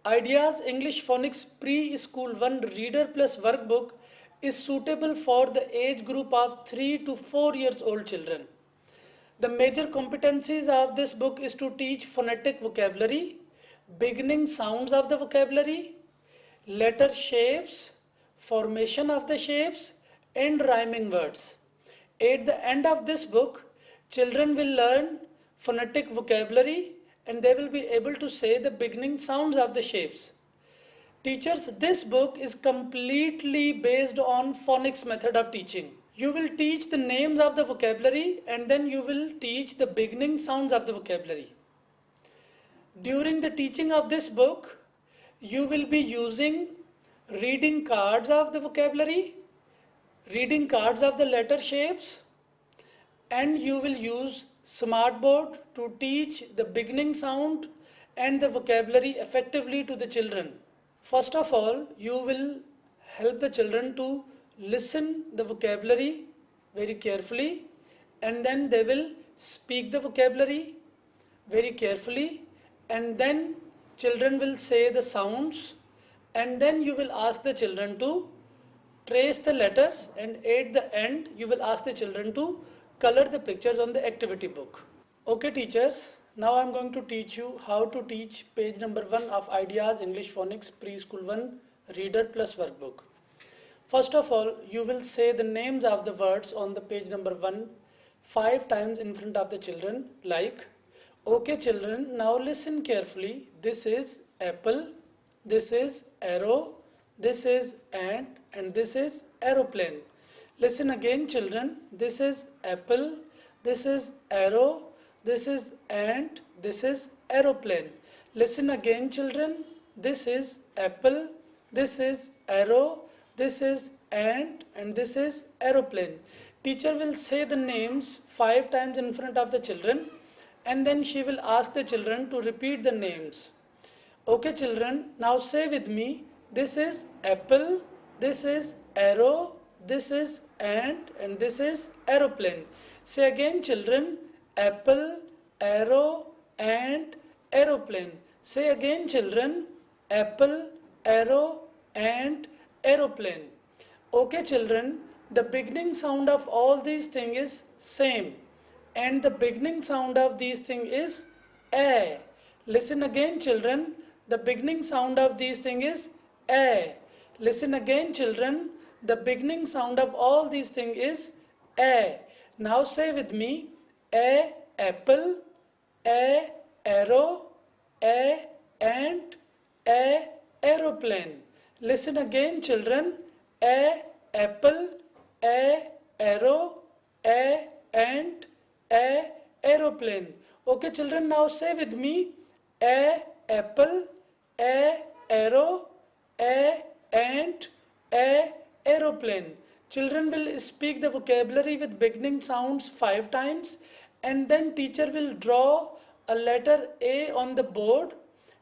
Ideas English Phonics Preschool 1 Reader Plus Workbook is suitable for the age group of 3 to 4 years old children. The major competencies of this book is to teach phonetic vocabulary, beginning sounds of the vocabulary, letter shapes, formation of the shapes, and rhyming words. At the end of this book, children will learn phonetic vocabulary and they will be able to say the beginning sounds of the shapes. Teachers, this book is completely based on phonics method of teaching. You will teach the names of the vocabulary and then you will teach the beginning sounds of the vocabulary. During the teaching of this book, you will be using reading cards of the vocabulary, reading cards of the letter shapes, and you will use smartboard to teach the beginning sound and the vocabulary effectively to the children. First of all, you will help the children to listen the vocabulary very carefully, and then they will speak the vocabulary very carefully, and then children will say the sounds, and then you will ask the children to trace the letters, and at the end you will ask the children to color the pictures on the activity book. Okay teachers, now I am going to teach you how to teach page number 1 of Ideas English Phonics Preschool 1 Reader Plus Workbook. First of all, you will say the names of the words on the page number 1 5 times in front of the children, like, okay children, now listen carefully. This is apple, this is arrow, this is ant, and this is aeroplane. Listen again children, this is apple, this is arrow, this is ant, this is aeroplane. Listen again children, this is apple, this is arrow, this is ant, and this is aeroplane. Teacher will say the names 5 times in front of the children, and then she will ask the children to repeat the names. Okay children, now say with me, this is apple, this is arrow, this is ant, and this is aeroplane. Say again children, apple, arrow, ant, aeroplane. Say again children, apple, arrow, ant, aeroplane. Okay children, the beginning sound of all these things is same, and the beginning sound of these things is a. Listen again children, the beginning sound of these things is a. Listen again children, the beginning sound of all these things is a. Now say with me, a apple, a arrow, a ant, a aeroplane. Listen again children, a apple, a arrow, a ant, a aeroplane. Okay children, now say with me, a apple, a arrow, a ant, a aeroplane. Children will speak the vocabulary with beginning sounds 5 times, and then teacher will draw a letter A on the board,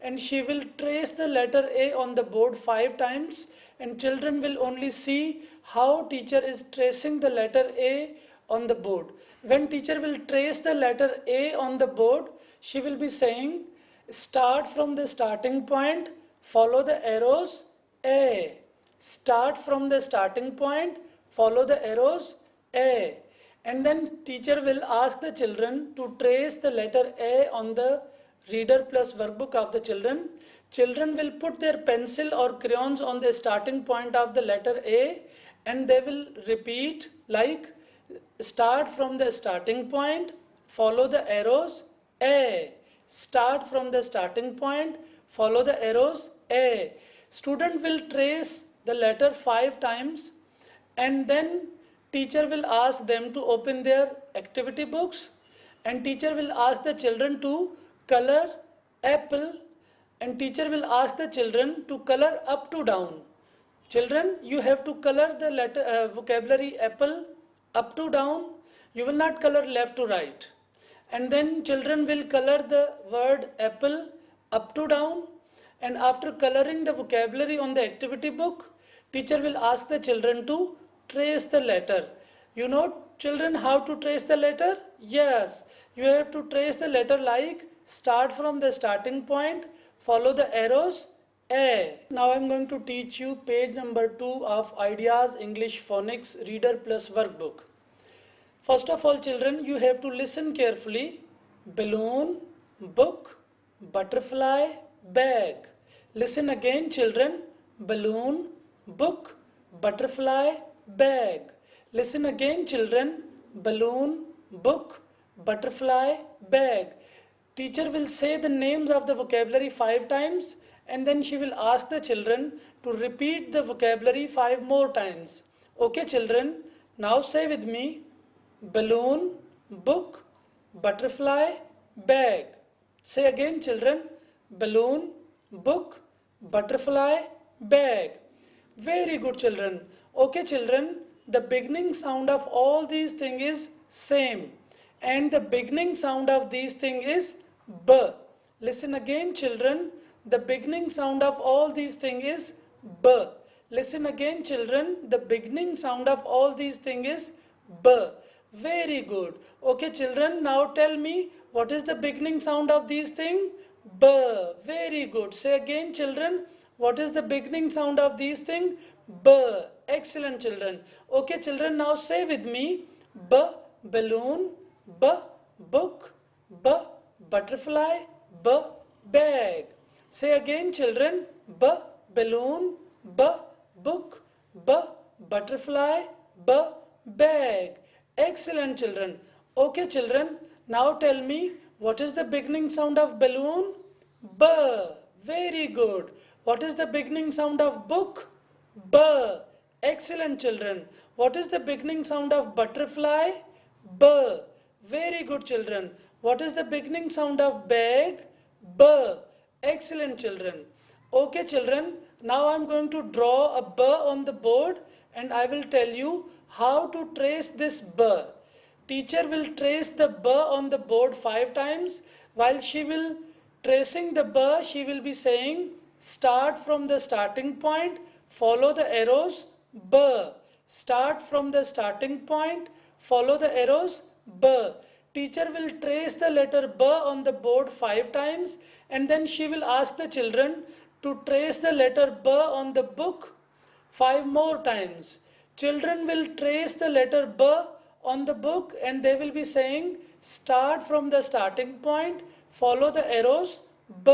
and she will trace the letter A on the board 5 times, and children will only see how teacher is tracing the letter A on the board. When teacher will trace the letter A on the board, she will be saying, start from the starting point, follow the arrows, A. Start from the starting point, follow the arrows, A. And then teacher will ask the children to trace the letter A on the Reader Plus Workbook of the children. Children will put their pencil or crayons on the starting point of the letter A, and they will repeat like, start from the starting point, follow the arrows, A. Start from the starting point, follow the arrows, A. Student will trace the letter 5 times, and then teacher will ask them to open their activity books, and teacher will ask the children to color apple, and teacher will ask the children to color up to down. Children, you have to color the letter vocabulary apple up to down. You will not color left to right. And then children will color the word apple up to down, and after coloring the vocabulary on the activity book, teacher will ask the children to trace the letter. You know children how to trace the letter? Yes, you have to trace the letter like, start from the starting point, follow the arrows, A. Now I am going to teach you page number 2 of Ideas English Phonics Reader Plus Workbook. First of all, children, you have to listen carefully. Balloon, book, butterfly, bag. Listen again, children. Balloon, book, butterfly, bag. Listen again, children. Balloon, book, butterfly, bag. Teacher will say the names of the vocabulary 5 times and then she will ask the children to repeat the vocabulary 5 more times. Okay, children, now say with me, balloon, book, butterfly, bag. Say again, children, balloon, book, butterfly, bag. Very good, children. Okay, children, the beginning sound of all these things is same and the beginning sound of these things is B. Listen again, children. The beginning sound of all these things is B. Listen again, children. The beginning sound of all these things is B. Very good. Okay, children. Now tell me what is the beginning sound of these things? B. Very good. Say again, children. What is the beginning sound of these things? B. Excellent, children. Okay, children. Now say with me. B. Balloon. B. Book. B. Butterfly. B. Bag. Say again, children. B. Balloon. B. Book. B. Butterfly. B. Bag. Excellent, children. Okay, children. Now tell me, what is the beginning sound of balloon? B. Very good. What is the beginning sound of book? B. Excellent, children. What is the beginning sound of butterfly? B. Very good, children. What is the beginning sound of bag? B. Excellent, children. Okay, children. Now I am going to draw a B on the board and I will tell you how to trace this B. Teacher will trace the B on the board 5 times. While she will tracing the B, she will be saying start from the starting point, follow the arrows, B. Start from the starting point, follow the arrows, B. Teacher will trace the letter B on the board 5 times and then she will ask the children to trace the letter B on the book 5 more times. Children will trace the letter B on the book and they will be saying start from the starting point, follow the arrows, B.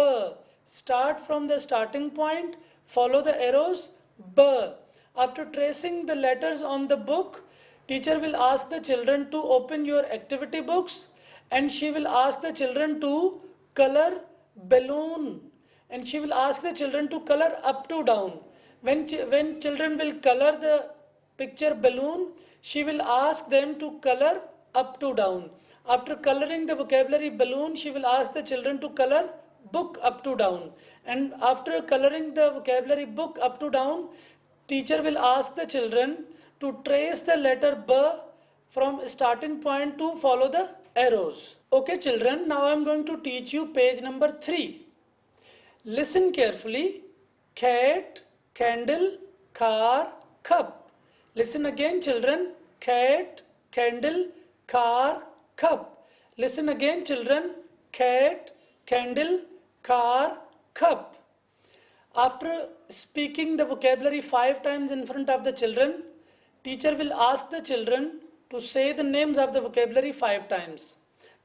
Start from the starting point, follow the arrows, B. After tracing the letters on the book, teacher will ask the children to open your activity books and she will ask the children to color balloon and she will ask the children to color up to down. When children will color the picture balloon, she will ask them to color up to down. After coloring the vocabulary balloon, she will ask the children to color book up to down. And after coloring the vocabulary book up to down, teacher will ask the children to trace the letter B from starting point to follow the arrows. Okay, children, now I am going to teach you page number 3. Listen carefully. Cat, candle, car, cup. Listen again, children. Cat, candle, car, cup. Listen again, children. Cat, candle, car, cup. After speaking the vocabulary 5 times in front of the children, teacher will ask the children to say the names of the vocabulary 5 times.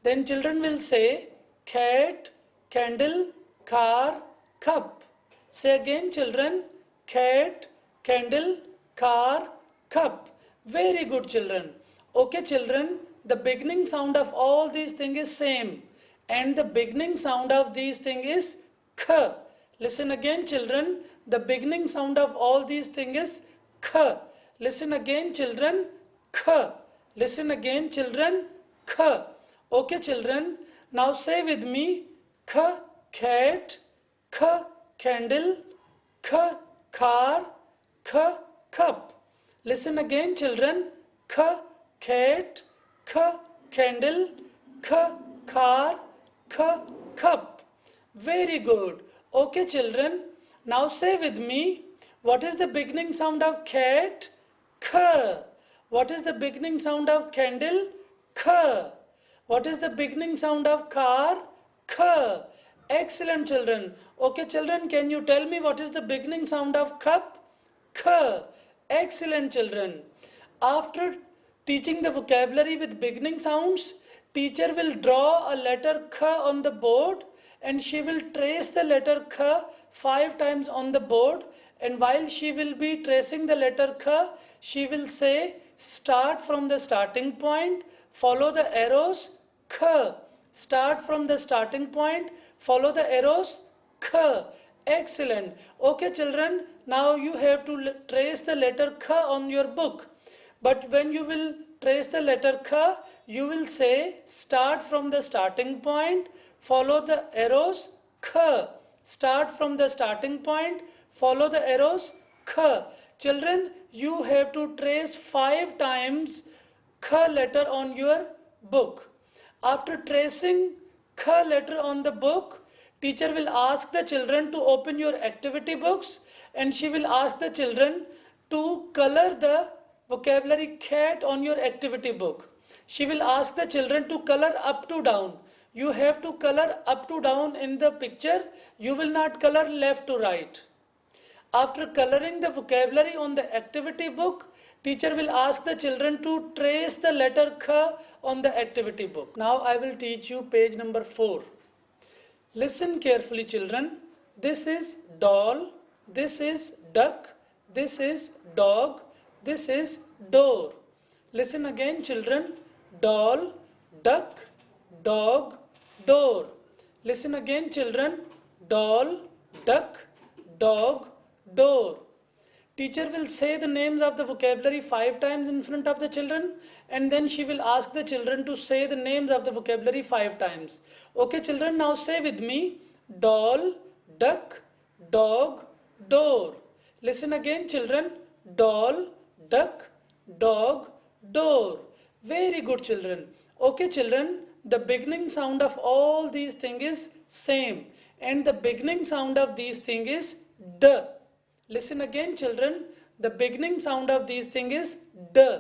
Then children will say cat, candle, car, cup. Say again, children. Cat, candle, car, cup. Very good, children. Okay, children, the beginning sound of all these things is same and the beginning sound of these things is K. Listen again, children. The beginning sound of all these things is K. Listen again, children. K. Listen again, children. K. Okay, children. Now say with me. K, cat. K, candle. K, car. K, cup. Listen again, children. K, cat. K, candle. K, car. K, cup. Very good. Okay, children. Now say with me. What is the beginning sound of cat? K. What is the beginning sound of candle? K. What is the beginning sound of car? K. Excellent children. Okay children, can you tell me what is the beginning sound of cup? K. Excellent children. After teaching the vocabulary with beginning sounds, teacher will draw a letter K on the board and she will trace the letter K 5 times on the board, and while she will be tracing the letter K, she will say start from the starting point, follow the arrows K. Start from the starting point, follow the arrows K. Excellent. Okay children, now you have to trace the letter K on your book. But when you will trace the letter K, you will say start from the starting point, follow the arrows K. Start from the starting point, follow the arrows K. Children, you have to trace 5 times K letter on your book. After tracing K letter on the book, teacher will ask the children to open your activity books and she will ask the children to color the vocabulary cat on your activity book. She will ask the children to color up to down. You have to color up to down in the picture. You will not color left to right. After coloring the vocabulary on the activity book, teacher will ask the children to trace the letter K on the activity book. Now I will teach you page number 4. Listen carefully children. This is doll, this is duck, this is dog, this is door. Listen again children. Doll, duck, dog, door. Listen again children. Doll, duck, dog, door. Teacher will say the names of the vocabulary 5 times in front of the children, and then she will ask the children to say the names of the vocabulary 5 times. Okay children, now say with me. Doll, duck, dog, door. Listen again children. Doll, duck, dog, door. Very good children. Okay children, the beginning sound of all these things is same, and the beginning sound of these things is D. Listen again children, the beginning sound of these things is D.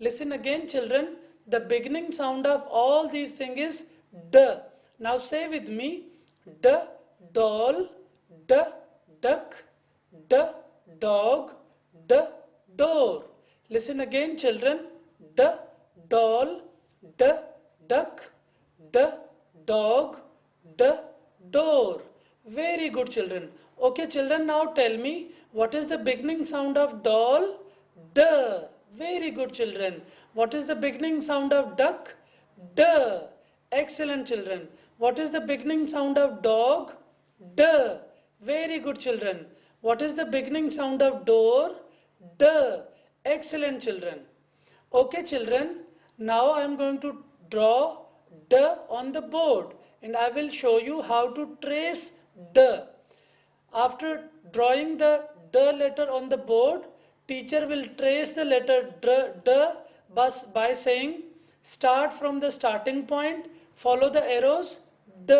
Listen again children, the beginning sound of all these things is D. Now say with me. D, doll, D, duck, D, dog, D, door. Listen again children. D, doll, D, duck, D, dog, D, door. Very good children. Okay children, now tell me, what is the beginning sound of doll? D. Very good children. What is the beginning sound of duck? D. Excellent children. What is the beginning sound of dog? D. Very good children. What is the beginning sound of door? D. Excellent children. Okay children, now I am going to draw D on the board and I will show you how to trace D. After drawing the D letter on the board, teacher will trace the letter D by saying start from the starting point, follow the arrows D.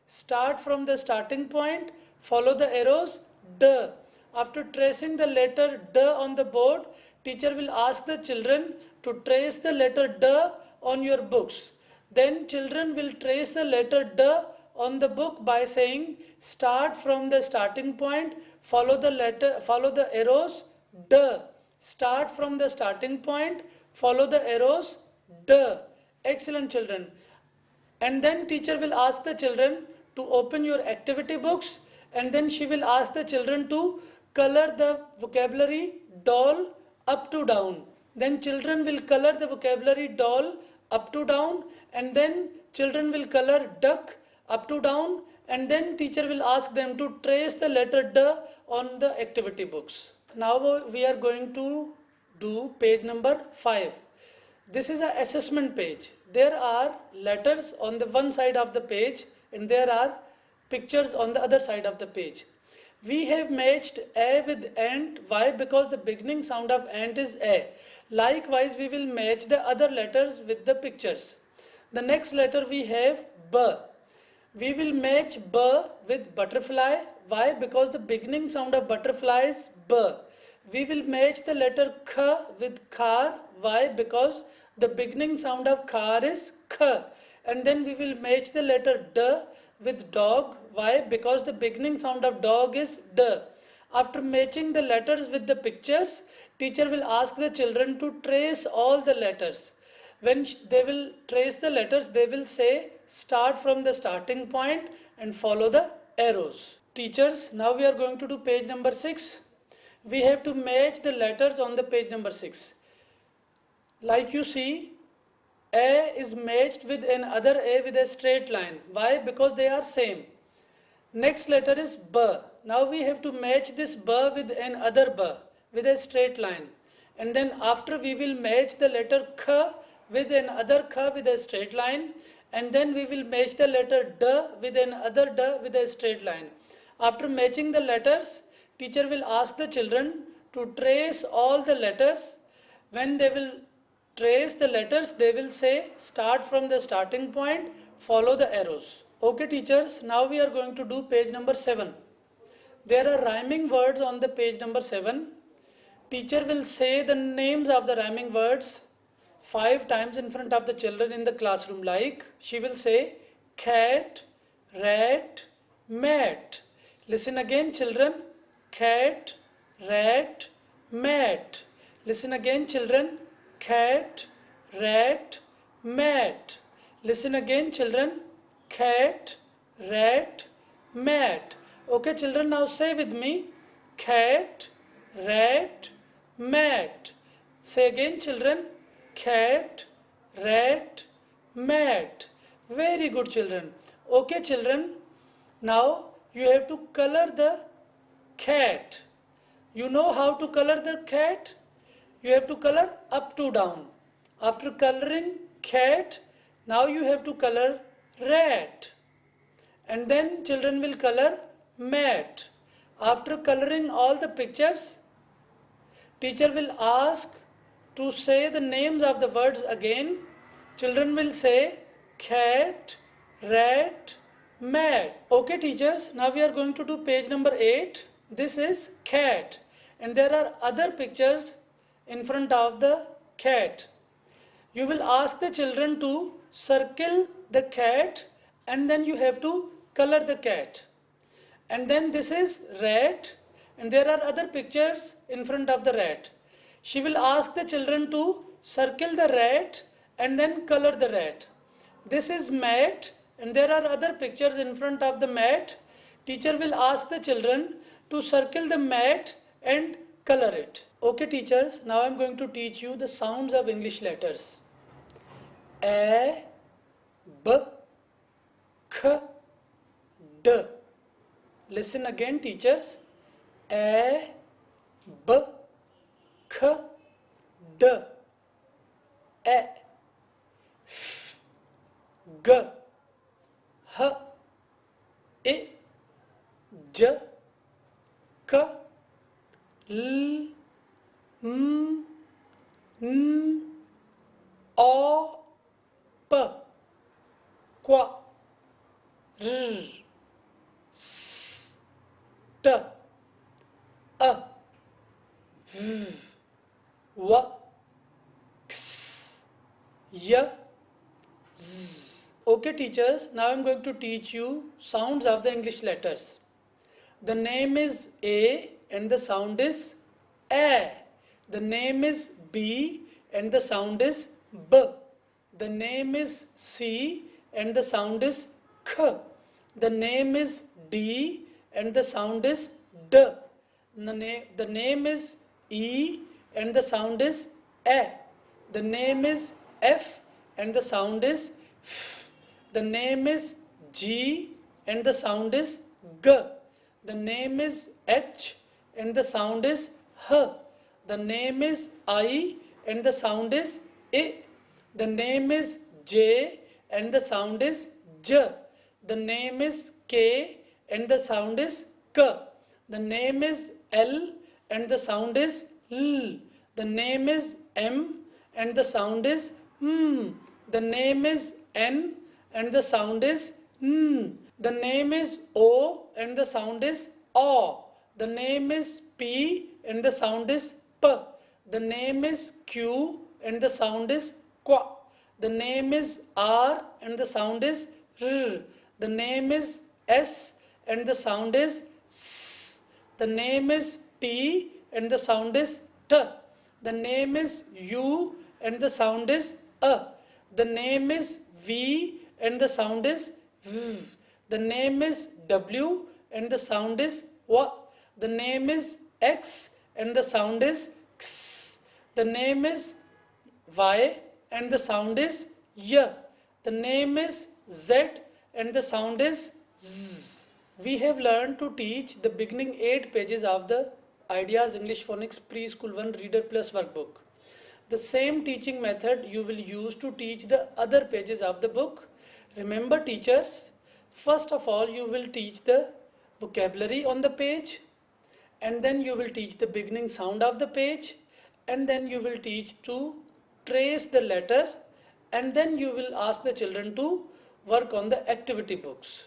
Start from the starting point, follow the arrows D. After tracing the letter D on the board, teacher will ask the children to trace the letter D on your books. Then children will trace the letter D on the book by saying start from the starting point, follow the arrows D. Start from the starting point, follow the arrows D. Excellent children. And then teacher will ask the children to open your activity books, and then she will ask the children to color the vocabulary doll up to down. Then children will color the vocabulary doll up to down, and then children will color duck up to down, and then teacher will ask them to trace the letter D on the activity books. Now we are going to do page number 5. This is an assessment page. There are letters on the one side of the page and there are pictures on the other side of the page. We have matched A with ant. Why? Because the beginning sound of ant is A. Likewise, we will match the other letters with the pictures. The next letter we have B. We will match B with butterfly. Why? Because the beginning sound of butterfly is B. We will match the letter K with car. Why? Because the beginning sound of car is K. And then we will match the letter D with dog. Why? Because the beginning sound of dog is D. After matching the letters with the pictures, teacher will ask the children to trace all the letters. When they will trace the letters, they will say start from the starting point and follow the arrows. Teachers, now we are going to do page number 6. We have to match the letters on the page number 6. Like you see, A is matched with another A with a straight line. Why? Because they are same. Next letter is B. Now we have to match this B with another B with a straight line. And then after we will match the letter K with another K with a straight line. And then we will match the letter D with another D with a straight line. After matching the letters, teacher will ask the children to trace all the letters. When they will trace the letters, they will say start from the starting point, follow the arrows. Okay teachers, now we are going to do page number 7. There are rhyming words on the page number 7. Teacher will say the names of the rhyming words 5 times in front of the children in the classroom. Like she will say cat, rat, mat. Listen again children. Cat, rat, mat. Listen again children. Cat, rat, mat. Listen again children. Cat, rat, mat. Okay children, now say with me. Cat, rat, mat. Say again children. Cat, rat, mat. Very good children. Okay children, now you have to color the cat. You know how to color the cat? You have to color up to down. After coloring cat, now you have to color rat. And then children will color mat. After coloring all the pictures, teacher will ask to say the names of the words again. Children will say cat, rat, mat. Okay teachers, now we are going to do page number 8. This is cat and there are other pictures in front of the cat. You will ask the children to circle the cat and then you have to color the cat. And then this is rat and there are other pictures in front of the rat. She will ask the children to circle the rat and then color the rat. This is mat and there are other pictures in front of the mat. Teacher will ask the children to circle the mat and color it. Okay teachers, now I am going to teach you the sounds of English letters. A, B, K, D. Listen again teachers. A, B, K, D. A, F, G, H, I, J, K, L, M, N, O, P, Q, R, S, T, A, V, W, X, Y, Z. Okay teachers, now I am going to teach you sounds of the English letters. The name is A and the sound is A. The name is B and the sound is B. The name is C and the sound is K. The name is D and the sound is D. The name is E and the sound is A. The name is F and the sound is F. The name is G and the sound is G. The name is H and the sound is H. The name is I and the sound is I. The name is J and the sound is J. The name is K and the sound is K. The name is L and the sound is L. The name is M and the sound is M. The name is N and the sound is N. The name is O and the sound is O. The name is P and the sound is P. The name is Q and the sound is Q. The name is R and the sound is R. The name is S and the sound is S. The name is T and the sound is T. The name is U and the sound is A. The name is V and the sound is V. The name is W and the sound is W. The name is X and the sound is X. The name is Y and the sound is Y. The name is Z and the sound is Z. We have learned to teach the beginning 8 pages of the Ideas English Phonics Preschool 1 Reader Plus Workbook. The same teaching method you will use to teach the other pages of the book. Remember teachers, first of all you will teach the vocabulary on the page, and then you will teach the beginning sound of the page, and then you will teach to trace the letter, and then you will ask the children to work on the activity books.